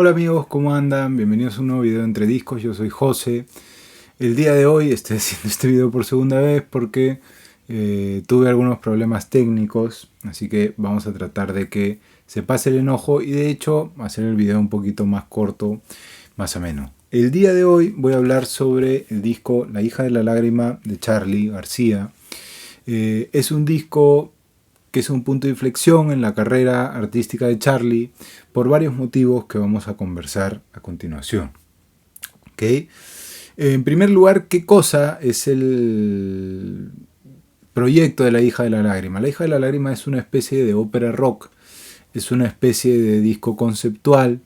Hola amigos, ¿cómo andan? Bienvenidos a un nuevo video entre discos, yo soy José. El día de hoy estoy haciendo este video por segunda vez porque tuve algunos problemas técnicos, así que vamos a tratar de que se pase el enojo y de hecho hacer el video un poquito más corto, más o menos. El día de hoy voy a hablar sobre el disco La hija de la lágrima de Charly García. Es un disco que es un punto de inflexión en la carrera artística de Charly por varios motivos que vamos a conversar a continuación. ¿Okay? En primer lugar, ¿qué cosa es el proyecto de La hija de la lágrima? La hija de la lágrima es una especie de ópera rock, es una especie de disco conceptual.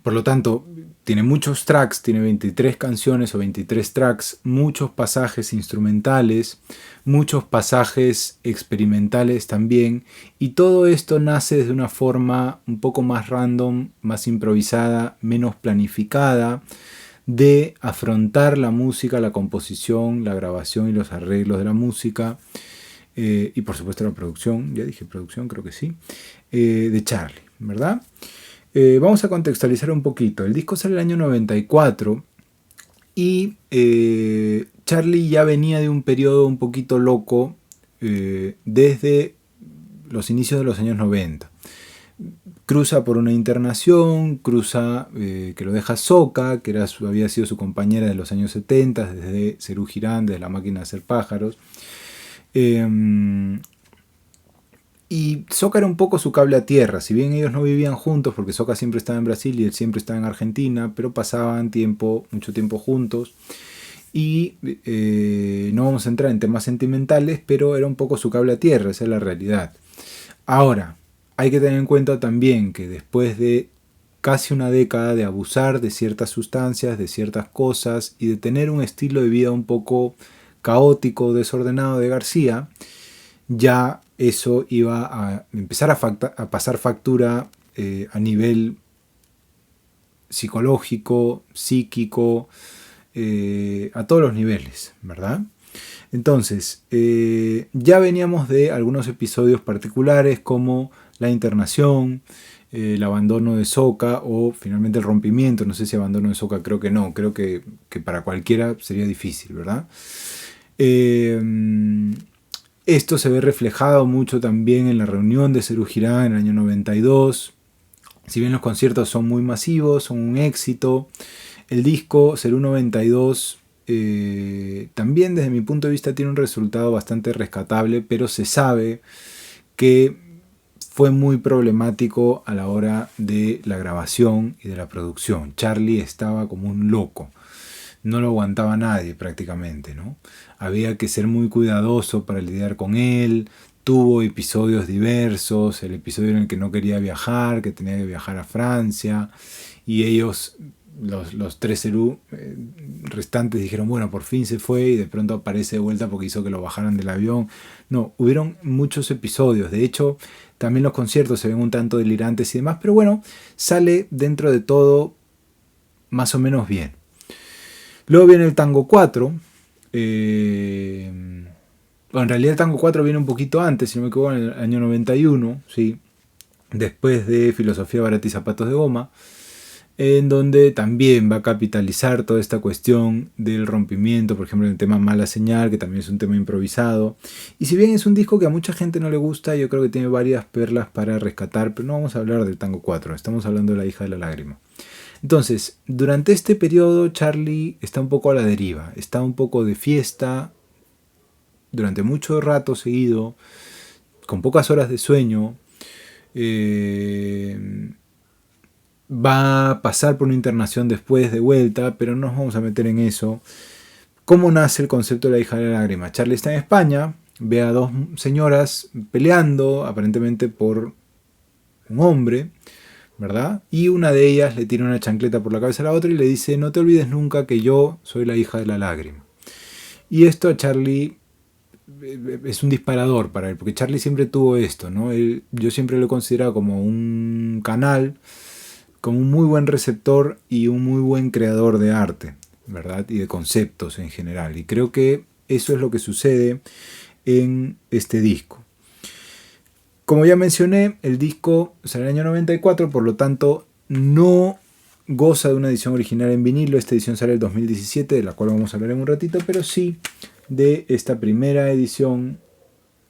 Por lo tanto, tiene muchos tracks, tiene 23 canciones o 23 tracks, muchos pasajes instrumentales, muchos pasajes experimentales también, y todo esto nace desde una forma un poco más random, más improvisada, menos planificada, de afrontar la música, la composición, la grabación y los arreglos de la música, y por supuesto la producción, ya dije producción, creo que sí, de Charly, ¿verdad? Vamos a contextualizar un poquito. El disco sale en el año 94 y Charly ya venía de un periodo un poquito loco desde los inicios de los años 90. Cruza por una internación, cruza que lo deja Soca, que había sido su compañera de los años 70, desde Serú Girán, desde La máquina de hacer pájaros. Y Soca era un poco su cable a tierra, si bien ellos no vivían juntos, porque Soca siempre estaba en Brasil y él siempre estaba en Argentina, pero pasaban mucho tiempo juntos. Y no vamos a entrar en temas sentimentales, pero era un poco su cable a tierra, esa es la realidad. Ahora, hay que tener en cuenta también que después de casi una década de abusar de ciertas sustancias, de ciertas cosas, y de tener un estilo de vida un poco caótico, desordenado de García, ya eso iba a empezar a pasar factura a nivel psicológico, psíquico, a todos los niveles, ¿verdad? Entonces, ya veníamos de algunos episodios particulares como la internación, el abandono de Soca o finalmente el rompimiento. No sé si abandono de Soca, creo que no, creo que para cualquiera sería difícil, ¿verdad? Esto se ve reflejado mucho también en la reunión de Serú Girán en el año 92. Si bien los conciertos son muy masivos, son un éxito, el disco Serú 92 también desde mi punto de vista tiene un resultado bastante rescatable, pero se sabe que fue muy problemático a la hora de la grabación y de la producción. Charly estaba como un loco. No lo aguantaba nadie prácticamente, ¿no? Había que ser muy cuidadoso para lidiar con él. Tuvo episodios diversos, el episodio en el que no quería viajar, que tenía que viajar a Francia, y ellos, los tres Serú restantes, dijeron, bueno, por fin se fue, y de pronto aparece de vuelta porque hizo que lo bajaran del avión. No, hubieron muchos episodios, de hecho, también los conciertos se ven un tanto delirantes y demás, pero bueno, sale dentro de todo más o menos bien. Luego viene el Tango 4. Bueno, en realidad el Tango 4 viene un poquito antes, si no me equivoco, en el año 91, ¿sí? Después de Filosofía Barata y Zapatos de Goma, en donde también va a capitalizar toda esta cuestión del rompimiento, por ejemplo, en el tema Mala Señal, que también es un tema improvisado. Y si bien es un disco que a mucha gente no le gusta, yo creo que tiene varias perlas para rescatar, pero no vamos a hablar del Tango 4, estamos hablando de La hija de la lágrima. Entonces, durante este periodo Charly está un poco a la deriva, está un poco de fiesta, durante mucho rato seguido, con pocas horas de sueño, va a pasar por una internación después de vuelta, pero no nos vamos a meter en eso. ¿Cómo nace el concepto de La hija de la lágrima? Charly está en España, ve a dos señoras peleando, aparentemente por un hombre, ¿verdad? Y una de ellas le tira una chancleta por la cabeza a la otra y le dice, no te olvides nunca que yo soy la hija de la lágrima. Y esto a Charly es un disparador para él, porque Charly siempre tuvo esto, ¿no? Yo siempre lo he considerado como un canal, como un muy buen receptor y un muy buen creador de arte, ¿verdad? Y de conceptos en general. Y creo que eso es lo que sucede en este disco. Como ya mencioné, el disco sale en el año 94, por lo tanto no goza de una edición original en vinilo. Esta edición sale en el 2017, de la cual vamos a hablar en un ratito, pero sí de esta primera edición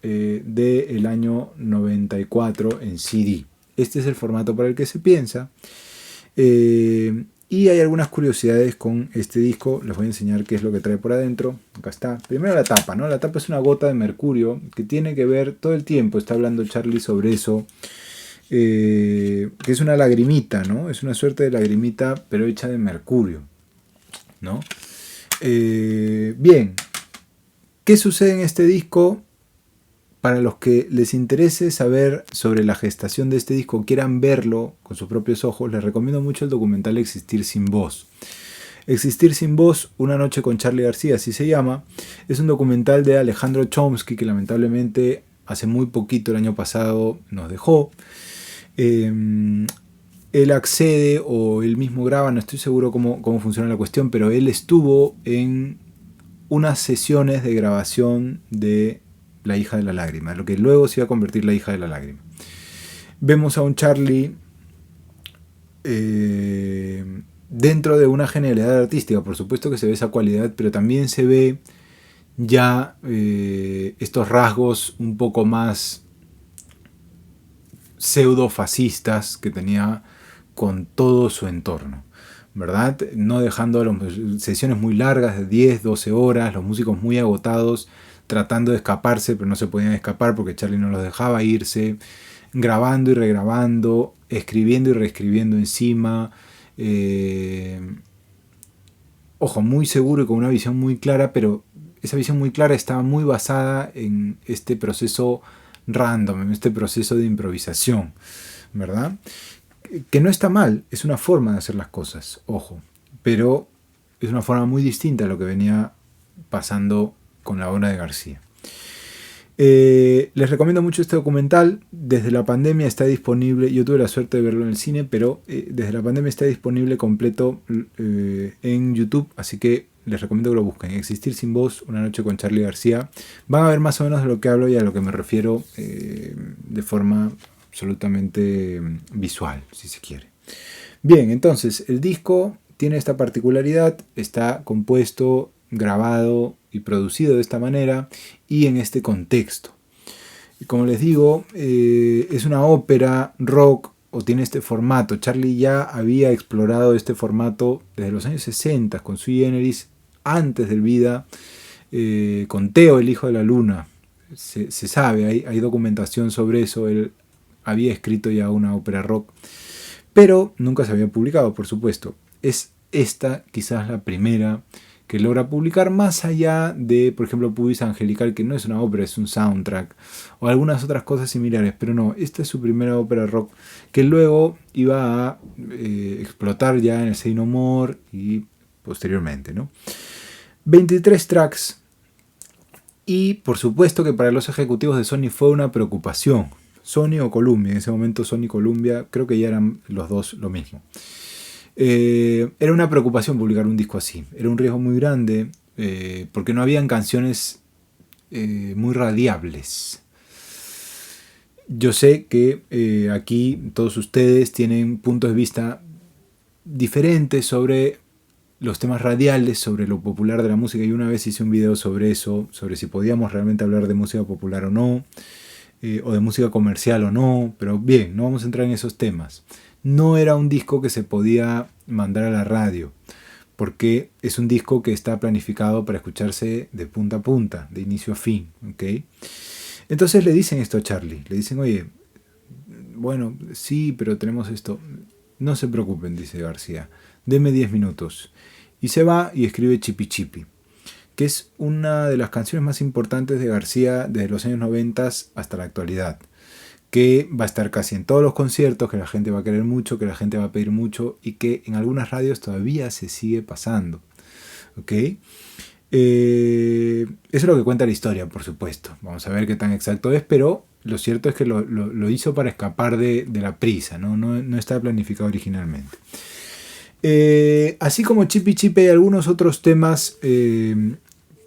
del año 94 en CD. Este es el formato para el que se piensa. Y hay algunas curiosidades con este disco. Les voy a enseñar qué es lo que trae por adentro. Acá está. Primero la tapa, ¿no? La tapa es una gota de mercurio que tiene que ver todo el tiempo. Está hablando Charlie sobre eso. Que es una lagrimita, ¿no? Es una suerte de lagrimita, pero hecha de mercurio, ¿no? Bien. ¿Qué sucede en este disco? Para los que les interese saber sobre la gestación de este disco, quieran verlo con sus propios ojos, les recomiendo mucho el documental Existir sin voz. Existir sin voz, una noche con Charly García, así se llama. Es un documental de Alejandro Chomsky que lamentablemente hace muy poquito, el año pasado, nos dejó. Él accede o él mismo graba, no estoy seguro cómo funciona la cuestión, pero él estuvo en unas sesiones de grabación de La hija de la lágrima, lo que luego se iba a convertir La hija de la lágrima. Vemos a un Charly dentro de una genialidad artística, por supuesto que se ve esa cualidad, pero también se ve ya estos rasgos un poco más pseudo-fascistas que tenía con todo su entorno, ¿verdad? No dejando sesiones muy largas de 10, 12 horas, los músicos muy agotados, tratando de escaparse, pero no se podían escapar porque Charly no los dejaba irse, grabando y regrabando, escribiendo y reescribiendo encima, ojo, muy seguro y con una visión muy clara, pero esa visión muy clara estaba muy basada en este proceso random, en este proceso de improvisación, ¿verdad? Que no está mal, es una forma de hacer las cosas, ojo, pero es una forma muy distinta a lo que venía pasando con la obra de García. Les recomiendo mucho este documental. Desde la pandemia está disponible, yo tuve la suerte de verlo en el cine, pero desde la pandemia está disponible completo en YouTube, así que les recomiendo que lo busquen. Existir sin voz, una noche con Charly García. Van a ver más o menos de lo que hablo y a lo que me refiero de forma absolutamente visual, si se quiere. Bien, entonces el disco tiene esta particularidad, está compuesto, grabado y producido de esta manera y en este contexto. Y como les digo, es una ópera rock o tiene este formato. Charly ya había explorado este formato desde los años 60 con Sui Generis, antes del Vida, con Teo, el hijo de la luna. Se sabe, hay documentación sobre eso. Él había escrito ya una ópera rock, pero nunca se había publicado, por supuesto. Es esta quizás la primera que logra publicar, más allá de, por ejemplo, Pubis Angelical, que no es una ópera, es un soundtrack, o algunas otras cosas similares, pero no, esta es su primera ópera rock, que luego iba a explotar ya en el Say No More y posteriormente, ¿no? 23 tracks, y por supuesto que para los ejecutivos de Sony fue una preocupación. Sony o Columbia, en ese momento Sony y Columbia, creo que ya eran los dos lo mismo. Era una preocupación publicar un disco así, era un riesgo muy grande porque no habían canciones muy radiables. Yo sé que aquí todos ustedes tienen puntos de vista diferentes sobre los temas radiales, sobre lo popular de la música, y una vez hice un video sobre eso, sobre si podíamos realmente hablar de música popular o no, o de música comercial o no, pero bien, no vamos a entrar en esos temas. No era un disco que se podía mandar a la radio, porque es un disco que está planificado para escucharse de punta a punta, de inicio a fin, ¿okay? Entonces le dicen esto a Charly, le dicen, oye, bueno, sí, pero tenemos esto. No se preocupen, dice García, deme 10 minutos. Y se va y escribe Chipi Chipi, que es una de las canciones más importantes de García desde los años 90 hasta la actualidad, que va a estar casi en todos los conciertos, que la gente va a querer mucho, que la gente va a pedir mucho y que en algunas radios todavía se sigue pasando. ¿Okay? Eso es lo que cuenta la historia, por supuesto. Vamos a ver qué tan exacto es, pero lo cierto es que lo hizo para escapar de la prisa, ¿no? No estaba planificado originalmente. Así como Chipi Chipi hay algunos otros temas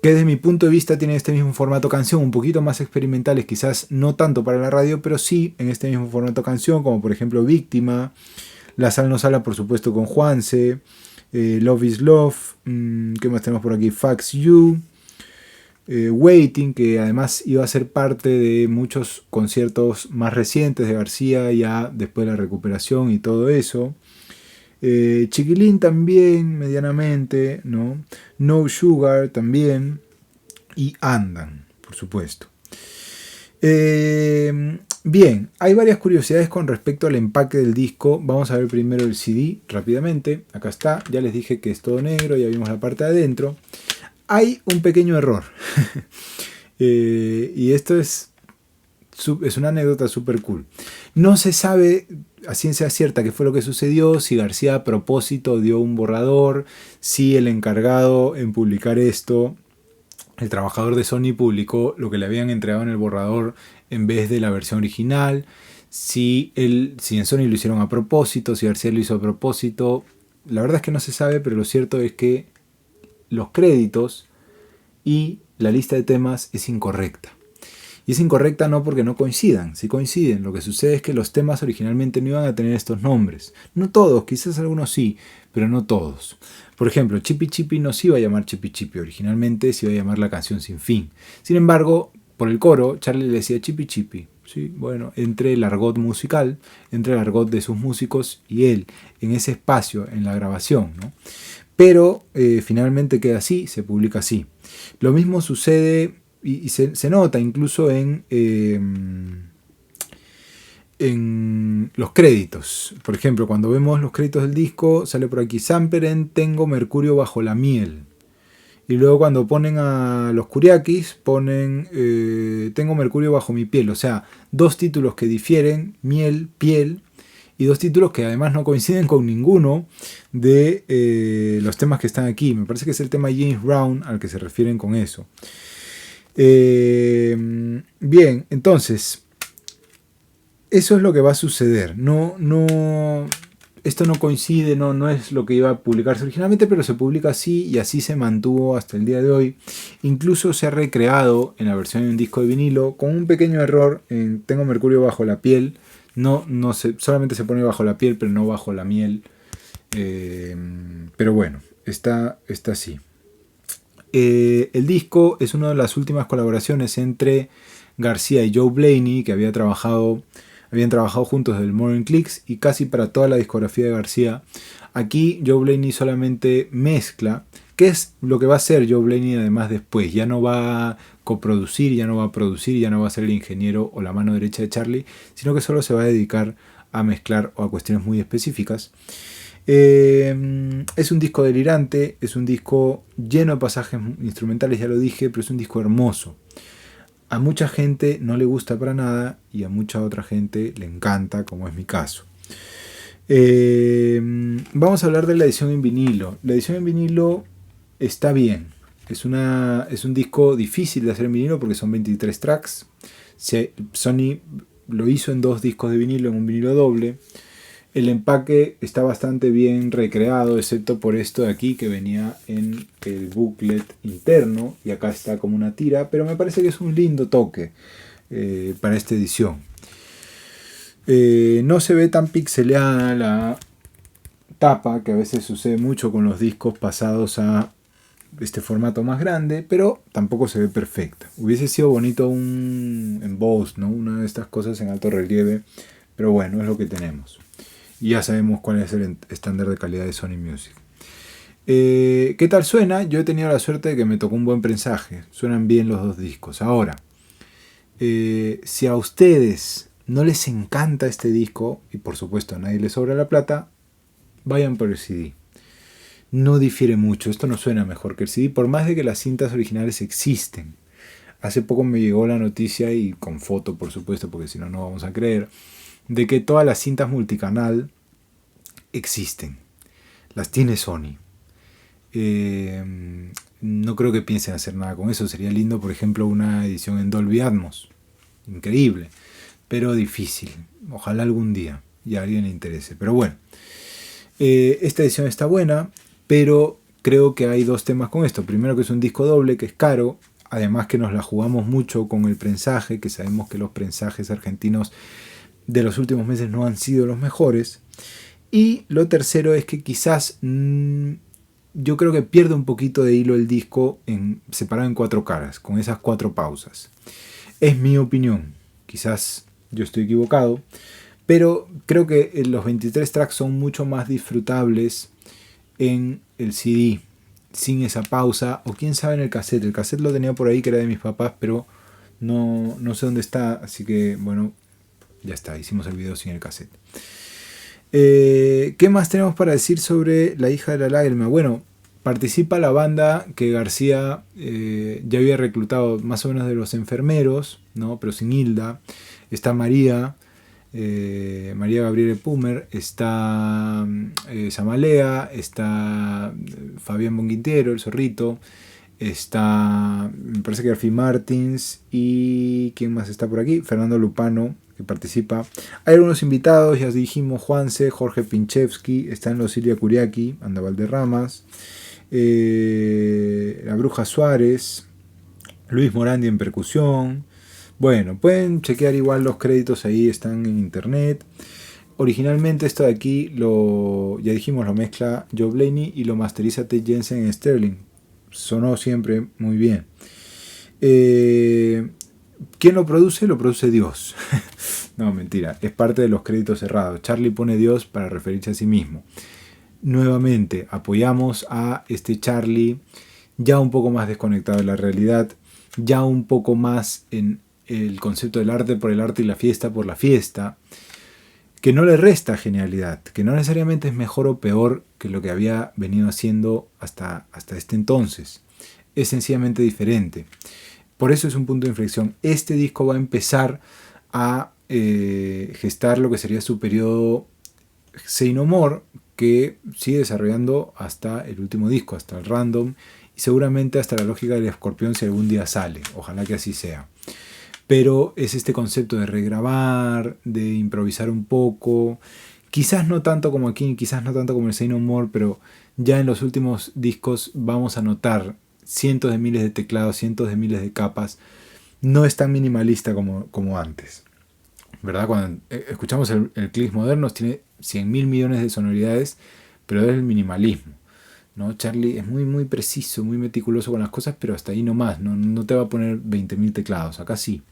que desde mi punto de vista tienen este mismo formato canción, un poquito más experimentales, quizás no tanto para la radio, pero sí en este mismo formato canción, como por ejemplo Víctima, La Sal no sala, por supuesto, con Juanse, Love is Love, ¿qué más tenemos por aquí? Fax You, Waiting, que además iba a ser parte de muchos conciertos más recientes de García, ya después de la recuperación y todo eso. Chiquilín también, medianamente, ¿no? No Sugar también. Y Andan, por supuesto. Bien, hay varias curiosidades con respecto al empaque del disco. Vamos a ver primero el CD rápidamente. Acá está, ya les dije que es todo negro, ya vimos la parte de adentro. Hay un pequeño error. Y esto es una anécdota súper cool. No se sabe a ciencia cierta qué fue lo que sucedió, si García a propósito dio un borrador, si el encargado en publicar esto, el trabajador de Sony, publicó lo que le habían entregado en el borrador en vez de la versión original, si en Sony lo hicieron a propósito, si García lo hizo a propósito. La verdad es que no se sabe, pero lo cierto es que los créditos y la lista de temas es incorrecta. Y es incorrecta no porque no coincidan, sí coinciden. Lo que sucede es que los temas originalmente no iban a tener estos nombres. No todos, quizás algunos sí, pero no todos. Por ejemplo, Chippy Chippy no se iba a llamar Chippy Chippy, originalmente se iba a llamar La Canción Sin Fin. Sin embargo, por el coro, Charlie le decía Chippy Chippy. ¿Sí? Bueno, entre el argot musical, entre el argot de sus músicos y él, en ese espacio, en la grabación, ¿no? Pero finalmente queda así, se publica así. Lo mismo sucede y se nota incluso en los créditos. Por ejemplo, cuando vemos los créditos del disco, sale por aquí Sampler en Tengo Mercurio bajo la miel. Y luego cuando ponen a los Kuriakis, ponen Tengo Mercurio bajo mi piel. O sea, dos títulos que difieren, miel, piel, y dos títulos que además no coinciden con ninguno de los temas que están aquí. Me parece que es el tema James Brown al que se refieren con eso. Bien, entonces, eso es lo que va a suceder. Esto no coincide, no es lo que iba a publicarse originalmente, pero se publica así y así se mantuvo hasta el día de hoy. Incluso se ha recreado en la versión de un disco de vinilo con un pequeño error en Tengo Mercurio bajo la piel. Solamente se pone bajo la piel, pero no bajo la miel. Pero bueno, está así. El disco es una de las últimas colaboraciones entre García y Joe Blaney, que habían trabajado juntos del Modern Clicks y casi para toda la discografía de García. Aquí Joe Blaney solamente mezcla, que es lo que va a hacer Joe Blaney además después. Ya no va a coproducir, ya no va a producir, ya no va a ser el ingeniero o la mano derecha de Charlie, sino que solo se va a dedicar a mezclar o a cuestiones muy específicas. Es un disco delirante, es un disco lleno de pasajes instrumentales, ya lo dije, pero es un disco hermoso. A mucha gente no le gusta para nada y a mucha otra gente le encanta, como es mi caso. Vamos a hablar de la edición en vinilo. La edición en vinilo está bien. Es un disco difícil de hacer en vinilo porque son 23 tracks. Sony lo hizo en 2 discos de vinilo, en un vinilo doble. El empaque está bastante bien recreado, excepto por esto de aquí que venía en el booklet interno. Y acá está como una tira, pero me parece que es un lindo toque para esta edición. No se ve tan pixeleada la tapa, que a veces sucede mucho con los discos pasados a este formato más grande, pero tampoco se ve perfecta. Hubiese sido bonito un emboss, ¿no? Una de estas cosas en alto relieve, pero bueno, es lo que tenemos. Y ya sabemos cuál es el estándar de calidad de Sony Music. ¿Qué tal suena? Yo he tenido la suerte de que me tocó un buen prensaje. Suenan bien los 2 discos. Ahora, si a ustedes no les encanta este disco, y por supuesto a nadie les sobra la plata, vayan por el CD. No difiere mucho, esto no suena mejor que el CD, por más de que las cintas originales existen. Hace poco me llegó la noticia, y con foto por supuesto, porque si no, no vamos a creer, de que todas las cintas multicanal existen. Las tiene Sony. No creo que piensen hacer nada con eso. Sería lindo, por ejemplo, una edición en Dolby Atmos. Increíble, pero difícil. Ojalá algún día y a alguien le interese. Pero bueno, esta edición está buena, pero creo que hay dos temas con esto. Primero, que es un disco doble, que es caro. Además que nos la jugamos mucho con el prensaje, que sabemos que los prensajes argentinos de los últimos meses no han sido los mejores. Y lo tercero es que quizás yo creo que pierde un poquito de hilo el disco separado en 4 caras, con esas 4 pausas. Es mi opinión, quizás yo estoy equivocado, pero creo que los 23 tracks son mucho más disfrutables en el CD, sin esa pausa, o quién sabe en el cassette. El cassette lo tenía por ahí, que era de mis papás, pero no sé dónde está, así que bueno, ya está, hicimos el video sin el cassette. ¿Qué más tenemos para decir sobre La hija de la lágrima? Bueno, participa la banda que García ya había reclutado, más o menos de los enfermeros, ¿no? Pero sin Hilda. Está María Gabriele Pumer, está Samalea, está Fabián Bonguintiero, el zorrito, está, me parece que Alfie Martins, y ¿quién más está por aquí? Fernando Lupano, que participa. Hay algunos invitados, ya dijimos, Juanse, Jorge Pinchevsky, están los Silvia Curiaki, Anda Valderramas, la Bruja Suárez, Luis Morandi en percusión. Bueno, pueden chequear igual los créditos, ahí están en internet. Originalmente esto de aquí, ya dijimos, lo mezcla Joe Blaney y lo masteriza Ted Jensen en Sterling. Sonó siempre muy bien. ¿Quién lo produce? Lo produce Dios. No, mentira, es parte de los créditos cerrados. Charlie pone Dios para referirse a sí mismo. Nuevamente, apoyamos a este Charlie ya un poco más desconectado de la realidad, ya un poco más en el concepto del arte por el arte y la fiesta por la fiesta, que no le resta genialidad, que no necesariamente es mejor o peor que lo que había venido haciendo hasta este entonces. Es sencillamente diferente. Por eso es un punto de inflexión. Este disco va a empezar a gestar lo que sería su periodo Say No More, que sigue desarrollando hasta el último disco, hasta el Random, y seguramente hasta la lógica del escorpión si algún día sale. Ojalá que así sea. Pero es este concepto de regrabar, de improvisar un poco, quizás no tanto como aquí, quizás no tanto como el Say No More, pero ya en los últimos discos vamos a notar cientos de miles de teclados, cientos de miles de capas. No es tan minimalista como antes, ¿verdad? Cuando escuchamos el Clips modernos, tiene 100.000 millones de sonoridades, pero es el minimalismo, ¿no? Charlie es muy preciso, muy meticuloso con las cosas, pero hasta ahí nomás, no te va a poner 20.000 teclados, acá sí.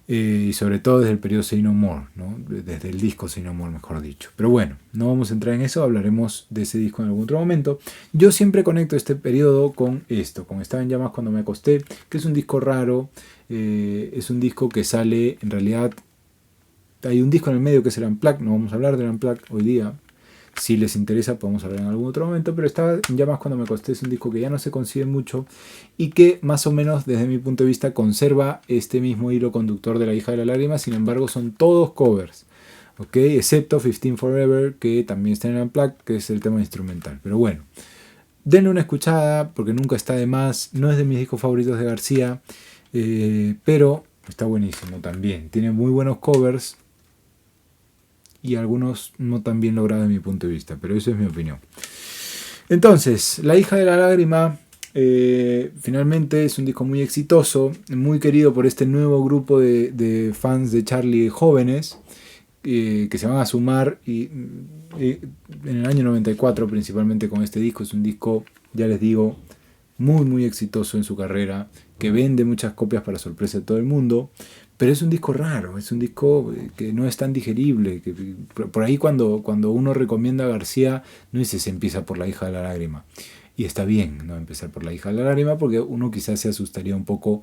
Y sobre todo desde el periodo Say No More, ¿no? Desde el disco Say No More, mejor dicho. Pero bueno, no vamos a entrar en eso, hablaremos de ese disco en algún otro momento. Yo siempre conecto este periodo con esto, con Estaba en Llamas cuando me acosté, que es un disco raro, es un disco que sale, en realidad, hay un disco en el medio que es el Unplugged, no vamos a hablar del Unplugged hoy día. Si les interesa podemos hablar en algún otro momento, pero Estaba en Llamas cuando me acosté es un disco que ya no se consigue mucho y que más o menos desde mi punto de vista conserva este mismo hilo conductor de La hija de la lágrima. Sin embargo son todos covers, ¿ok? Excepto 15 Forever, que también está en el Unplugged, que es el tema instrumental. Pero bueno, denle una escuchada porque nunca está de más. No es de mis discos favoritos de García, pero está buenísimo también. Tiene muy buenos covers y algunos no tan bien logrados de mi punto de vista, pero eso es mi opinión. Entonces, La hija de la lágrima finalmente es un disco muy exitoso, muy querido por este nuevo grupo de fans de Charlie jóvenes, que se van a sumar en el año 94 principalmente con este disco. Es un disco, ya les digo, muy exitoso en su carrera, que vende muchas copias para sorpresa de todo el mundo. Pero es un disco raro, es un disco que no es tan digerible. Que por ahí cuando uno recomienda a García, no dice se empieza por La hija de la lágrima. Y está bien no empezar por La hija de la lágrima, porque uno quizás se asustaría un poco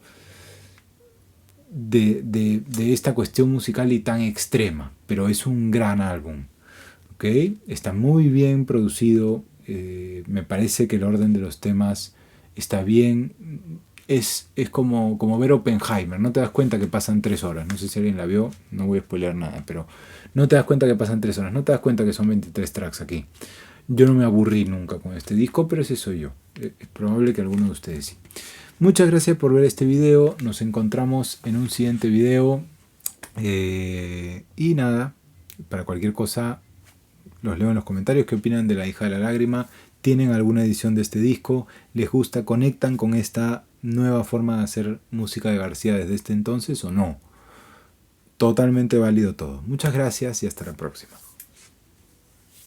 de esta cuestión musical y tan extrema. Pero es un gran álbum, ¿ok? Está muy bien producido, me parece que el orden de los temas está bien. Es como ver Oppenheimer, no te das cuenta que pasan 3 horas, no sé si alguien la vio, no voy a spoilear nada, pero no te das cuenta que pasan 3 horas, no te das cuenta que son 23 tracks aquí. Yo no me aburrí nunca con este disco, pero ese soy yo, es probable que alguno de ustedes sí. Muchas gracias por ver este video, nos encontramos en un siguiente video, y nada, para cualquier cosa los leo en los comentarios qué opinan de La hija de la lágrima. tienen alguna edición de este disco, les gusta, conectan con esta nueva forma de hacer música de García desde este entonces o no. Totalmente válido todo. Muchas gracias y hasta la próxima.